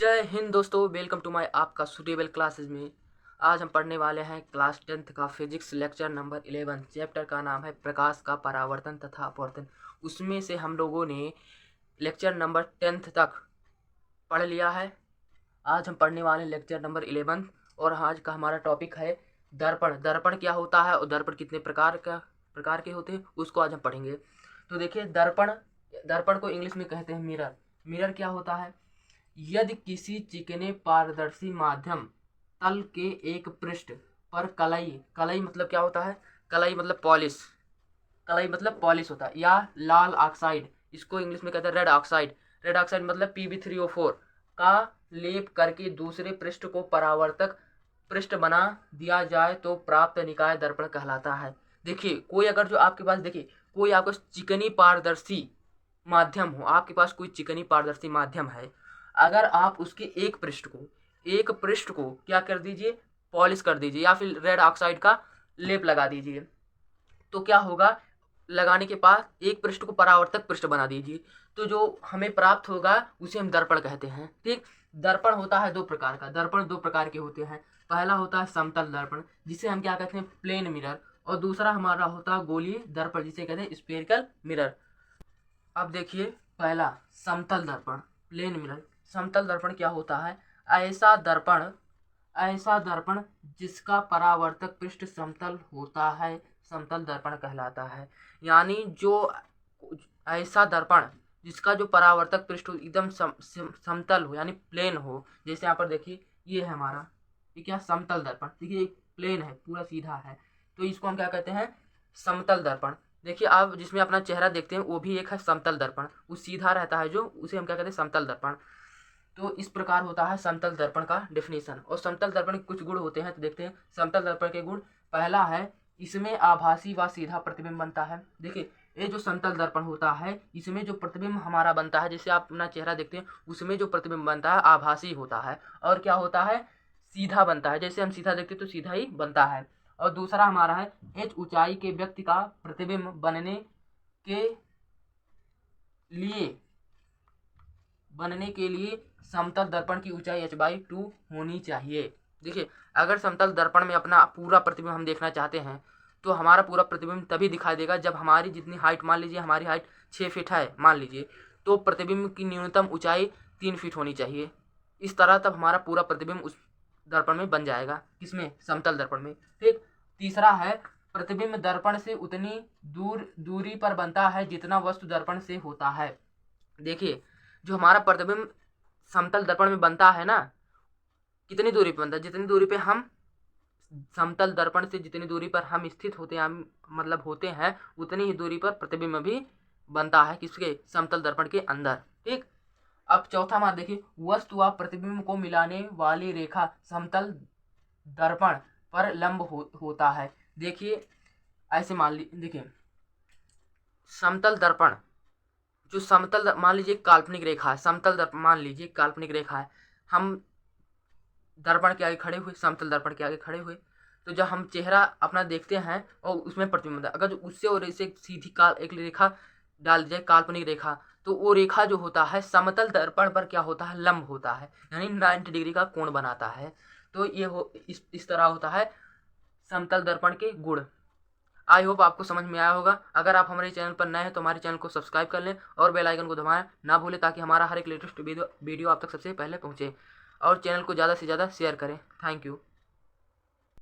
जय हिंद दोस्तों, welcome to my आपका सुटेबल क्लासेस में। आज हम पढ़ने वाले हैं क्लास 10th का फिजिक्स लेक्चर नंबर 11। चैप्टर का नाम है प्रकाश का परावर्तन तथा अपवर्तन। उसमें से हम लोगों ने लेक्चर नंबर 10th तक पढ़ लिया है। आज हम पढ़ने वाले हैं लेक्चर नंबर 11 और आज का हमारा टॉपिक है दर्पण। दर्पण क्या होता है और दर्पण कितने प्रकार के होते हैं, उसको आज हम पढ़ेंगे। तो देखिए, दर्पण दर्पण को इंग्लिश में कहते हैं मिरर। मिरर क्या होता है? यदि किसी चिकने पारदर्शी माध्यम तल के एक पृष्ठ पर कलई कलई मतलब क्या होता है? कलई मतलब पॉलिश। कलई मतलब पॉलिश होता है, या लाल ऑक्साइड, इसको इंग्लिश में कहते हैं रेड ऑक्साइड। रेड ऑक्साइड मतलब Pb3O4 का लेप करके दूसरे पृष्ठ को परावर्तक पृष्ठ बना दिया जाए तो प्राप्त निकाय दर्पण कहलाता है। देखिए, कोई अगर जो आपके पास देखिए कोई आपको चिकनी पारदर्शी माध्यम हो, आपके पास कोई चिकनी पारदर्शी माध्यम है, अगर आप उसके एक पृष्ठ को क्या कर दीजिए, पॉलिश कर दीजिए या फिर रेड ऑक्साइड का लेप लगा दीजिए, तो क्या होगा? लगाने के बाद एक पृष्ठ को परावर्तक पृष्ठ बना दीजिए, तो जो हमें प्राप्त होगा उसे हम दर्पण कहते हैं। ठीक। दर्पण होता है दो प्रकार का। दर्पण दो प्रकार के होते हैं। पहला होता है समतल दर्पण, जिसे हम क्या कहते हैं, प्लेन मिरर। और दूसरा हमारा होता है गोलीय दर्पण, जिसे कहते हैं स्फेरिकल मिरर। अब देखिए, पहला समतल दर्पण, प्लेन मिरर। समतल दर्पण क्या होता है? ऐसा दर्पण ऐसा दर्पण जिसका परावर्तक पृष्ठ समतल होता है, समतल दर्पण कहलाता है। यानी जो ऐसा दर्पण जिसका जो परावर्तक पृष्ठ एकदम समतल हो, यानी प्लेन हो। जैसे यहाँ पर देखिए, ये है हमारा, ये क्या, समतल दर्पण। देखिए, एक प्लेन है, पूरा सीधा है, तो इसको हम क्या कहते हैं, समतल दर्पण। देखिए, आप जिसमें अपना चेहरा देखते हैं वो भी एक है समतल दर्पण, वो सीधा रहता है जो, उसे हम क्या कहते हैं, समतल दर्पण। तो इस प्रकार होता है समतल दर्पण का डेफिनेशन। और समतल दर्पण के कुछ गुण होते हैं, तो देखते हैं समतल दर्पण के गुण। पहला है, इसमें आभासी व सीधा प्रतिबिंब बनता है। देखिए, ये जो समतल दर्पण होता है, इसमें जो प्रतिबिंब हमारा बनता है, जैसे आप अपना चेहरा देखते हैं, उसमें जो प्रतिबिंब बनता है आभासी होता है। और क्या होता है, सीधा बनता है। जैसे हम सीधा देखते हैं तो सीधा ही बनता है। और दूसरा हमारा है, h ऊंचाई के व्यक्ति का प्रतिबिंब लिए बनने के लिए समतल दर्पण की ऊंचाई h/2 होनी चाहिए। देखिए, अगर समतल दर्पण में अपना पूरा प्रतिबिंब हम देखना चाहते हैं, तो हमारा पूरा प्रतिबिंब तभी दिखाई देगा जब हमारी जितनी हाइट, मान लीजिए हमारी हाइट 6 फीट है मान लीजिए, तो प्रतिबिंब की न्यूनतम ऊंचाई 3 फीट होनी चाहिए। इस तरह तब हमारा पूरा प्रतिबिंब उस दर्पण में बन जाएगा। किसमें? समतल दर्पण में। ठीक। तीसरा है, प्रतिबिंब दर्पण से उतनी दूरी पर बनता है जितना वस्तु दर्पण से होता है। देखिए, जो हमारा प्रतिबिंब समतल दर्पण में बनता है ना, कितनी दूरी पर बनता है, जितनी दूरी पे हम समतल दर्पण से जितनी दूरी पर हम स्थित होते हैं, मतलब होते हैं, उतनी ही दूरी पर प्रतिबिंब भी बनता है। किसके? समतल दर्पण के अंदर। ठीक। अब चौथा मान देखिए, वस्तु व प्रतिबिंब को मिलाने वाली रेखा समतल दर्पण पर लंब होता है। देखिए, ऐसे मान लीजिए, देखिए समतल दर्पण, जो समतल मान लीजिए काल्पनिक रेखा है, समतल दर्पण मान लीजिए काल्पनिक रेखा है, हम दर्पण के आगे खड़े हुए, समतल दर्पण के आगे खड़े हुए, तो जब हम चेहरा अपना देखते हैं और उसमें प्रतिबिंब, अगर जो उससे और इसे सीधी एक रेखा डाल दी जाए, काल्पनिक रेखा, तो वो रेखा जो होता है समतल दर्पण पर क्या होता है, लंब होता है, यानी 90 डिग्री का कोण बनाता है। तो ये इस तरह होता है समतल दर्पण के गुण। आई होप आपको समझ में आया होगा। अगर आप हमारे चैनल पर नए हैं तो हमारे चैनल को सब्सक्राइब कर लें और बेल आइकन को दबाएं ना भूलें, ताकि हमारा हर एक लेटेस्ट वीडियो आप तक सबसे पहले पहुंचे। और चैनल को ज़्यादा से ज़्यादा शेयर करें। Thank you.